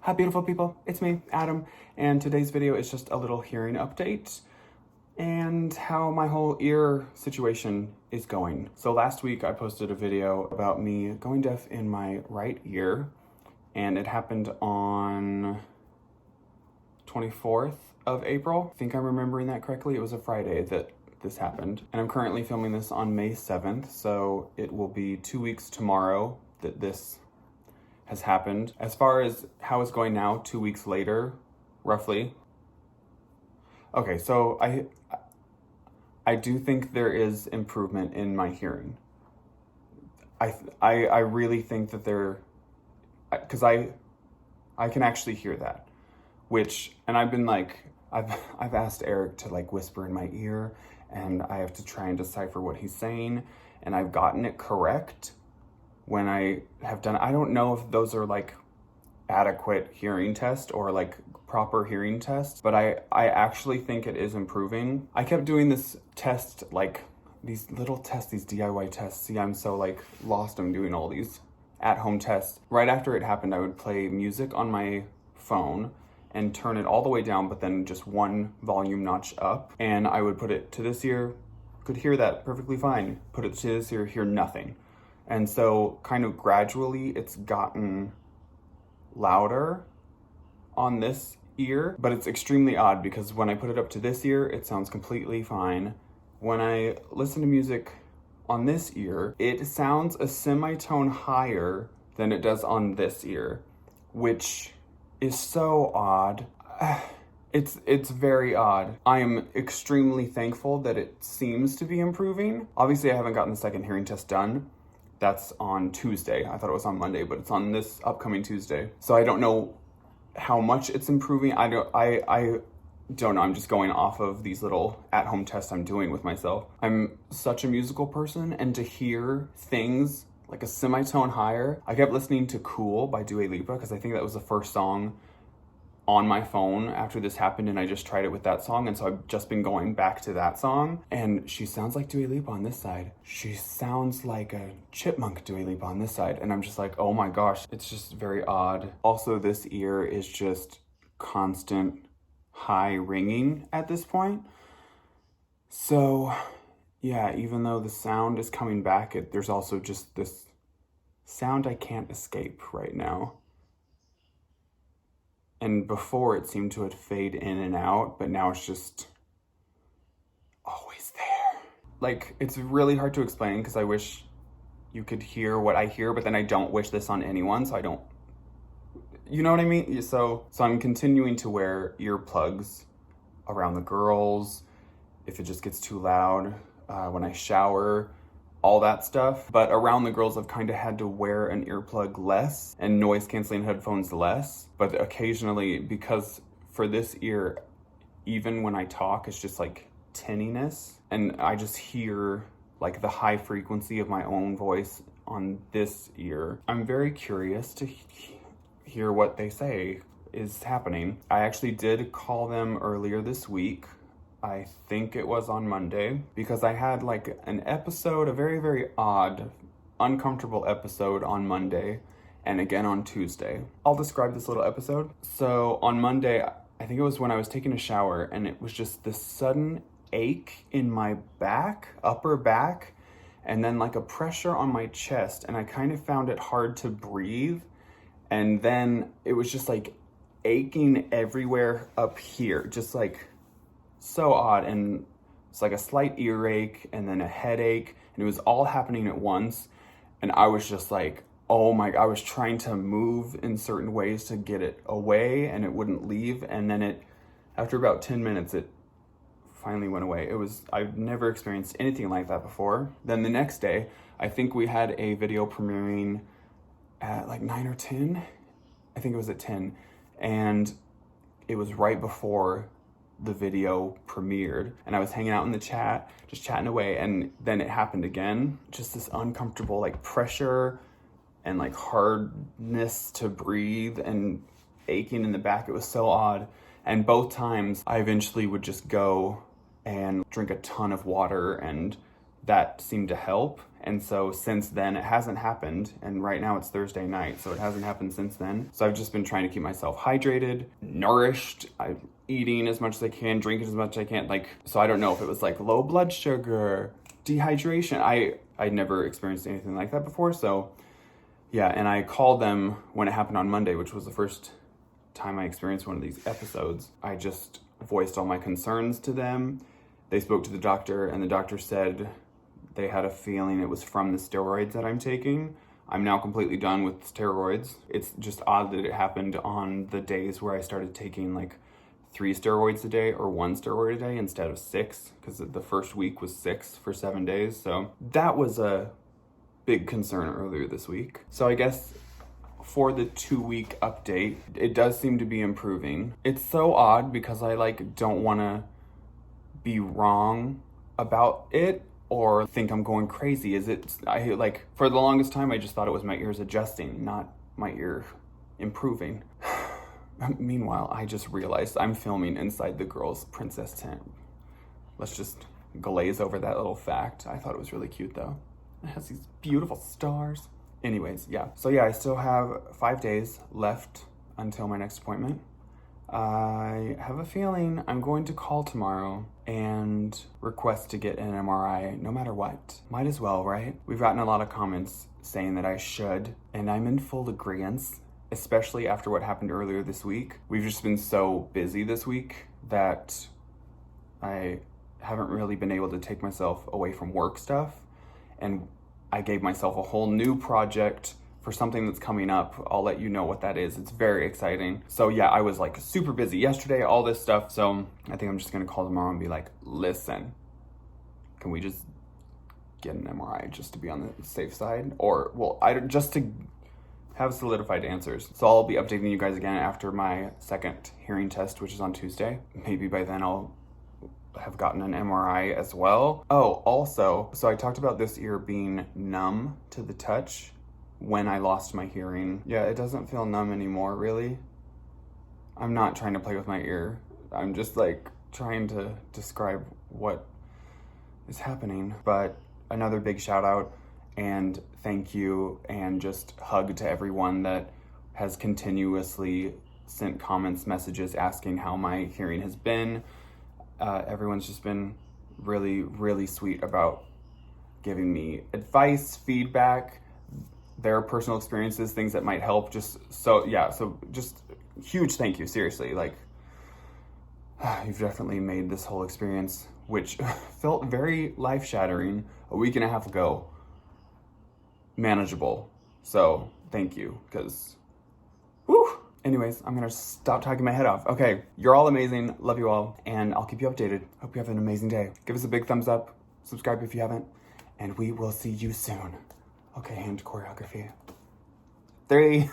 Hi beautiful people, it's me, Adam, and today's video is just a little hearing update and how my whole ear situation is going. So last week I posted a video about me going deaf in my right ear, and it happened on 24th of April. I think I'm remembering that correctly. It was a Friday that this happened. And I'm currently filming this on May 7th, so it will be 2 weeks tomorrow that this has happened. As far as how it's going now, 2 weeks later, roughly. Okay, so I do think there is improvement in my hearing. I really think that because I can actually hear that, and I've been like, I've asked Eric to like whisper in my ear, and I have to try and decipher what he's saying, and I've gotten it correct when I have done. I don't know if those are like adequate hearing tests or like proper hearing tests, but I actually think it is improving. I kept doing this test, like these little tests, these DIY tests. See, I'm so like lost. I'm doing all these at-home tests. Right after it happened, I would play music on my phone and turn it all the way down, but then just one volume notch up. And I would put it to this ear, could hear that perfectly fine. Put it to this ear, hear nothing. And so kind of gradually it's gotten louder on this ear, but it's extremely odd because when I put it up to this ear, it sounds completely fine. When I listen to music on this ear, it sounds a semitone higher than it does on this ear, which is so odd. It's very odd. I am extremely thankful that it seems to be improving. Obviously, I haven't gotten the second hearing test done. That's on Tuesday. I thought it was on Monday, but it's on this upcoming Tuesday. So I don't know how much it's improving. I don't know. I'm just going off of these little at-home tests I'm doing with myself. I'm such a musical person, and to hear things like a semitone higher. I kept listening to Cool by Dua Lipa because I think that was the first song on my phone after this happened, and I just tried it with that song, and so I've just been going back to that song, and she sounds like Dua Lipa on this side. She sounds like a chipmunk Dua Lipa on this side, and I'm just like, oh my gosh, it's just very odd. Also, this ear is just constant high ringing at this point. So yeah, even though the sound is coming back, there's also just this sound I can't escape right now. And before it seemed to fade in and out, but now it's just always there. Like, it's really hard to explain because I wish you could hear what I hear, but then I don't wish this on anyone, so I don't, you know what I mean? So I'm continuing to wear earplugs around the girls, if it just gets too loud, when I shower, all that stuff. But around the girls, I've kind of had to wear an earplug less and noise canceling headphones less. But occasionally, because for this ear, even when I talk, it's just like tinniness. And I just hear like the high frequency of my own voice on this ear. I'm very curious to hear what they say is happening. I actually did call them earlier this week. I think it was on Monday, because I had like an episode, a very, very odd, uncomfortable episode on Monday and again on Tuesday. I'll describe this little episode. So on Monday, I think it was when I was taking a shower, and it was just this sudden ache in my back, upper back, and then like a pressure on my chest, and I kind of found it hard to breathe. And then it was just like aching everywhere up here, just like so odd. And it's like a slight earache and then a headache, and it was all happening at once. And I was just like, oh my, I was trying to move in certain ways to get it away, and it wouldn't leave. And then after about 10 minutes, it finally went away. I've never experienced anything like that before. Then the next day, I think we had a video premiering at like 9 or 10. I think it was at 10. And it was right before the video premiered, and I was hanging out in the chat, just chatting away, and then it happened again. Just this uncomfortable like pressure and like hardness to breathe and aching in the back. It was so odd. And both times I eventually would just go and drink a ton of water and that seemed to help. And so since then, it hasn't happened. And right now it's Thursday night, so it hasn't happened since then. So I've just been trying to keep myself hydrated, nourished. I'm eating as much as I can, drinking as much as I can. So I don't know if it was like low blood sugar, dehydration. I'd never experienced anything like that before. So yeah, and I called them when it happened on Monday, which was the first time I experienced one of these episodes. I just voiced all my concerns to them. They spoke to the doctor, and the doctor said they had a feeling it was from the steroids that I'm taking. I'm now completely done with steroids. It's just odd that it happened on the days where I started taking like 3 steroids a day or 1 steroid a day instead of 6, because the first week was 6 for 7 days. So that was a big concern earlier this week. So I guess for the 2-week update, it does seem to be improving. It's so odd because I don't want to be wrong about it or think I'm going crazy. For the longest time I just thought it was my ears adjusting, not my ear improving. Meanwhile, I just realized I'm filming inside the girls' princess tent. Let's just glaze over that little fact. I thought it was really cute though. It has these beautiful stars. Anyways, yeah. So yeah, I still have 5 days left until my next appointment. I have a feeling I'm going to call tomorrow and request to get an MRI no matter what. Might as well, right? We've gotten a lot of comments saying that I should, and I'm in full agreement, especially after what happened earlier this week. We've just been so busy this week that I haven't really been able to take myself away from work stuff, and I gave myself a whole new project for something that's coming up. I'll let you know what that is. It's very exciting. So yeah, I was super busy yesterday, all this stuff. So I think I'm just gonna call tomorrow and be like, listen, can we just get an MRI just to be on the safe side? Or, just to have solidified answers. So I'll be updating you guys again after my second hearing test, which is on Tuesday. Maybe by then I'll have gotten an MRI as well. Oh, also, so I talked about this ear being numb to the touch when I lost my hearing. Yeah, it doesn't feel numb anymore, really. I'm not trying to play with my ear. I'm just trying to describe what is happening. But another big shout out and thank you and just hug to everyone that has continuously sent comments, messages asking how my hearing has been. Everyone's just been really, really sweet about giving me advice, feedback, their personal experiences, things that might help. Just huge thank you, seriously. You've definitely made this whole experience, which felt very life-shattering a week and a half ago, manageable. So thank you, because anyways, I'm gonna stop talking my head off. Okay, you're all amazing, love you all, and I'll keep you updated. Hope you have an amazing day. Give us a big thumbs up, subscribe if you haven't, and we will see you soon. Okay, hand choreography. 3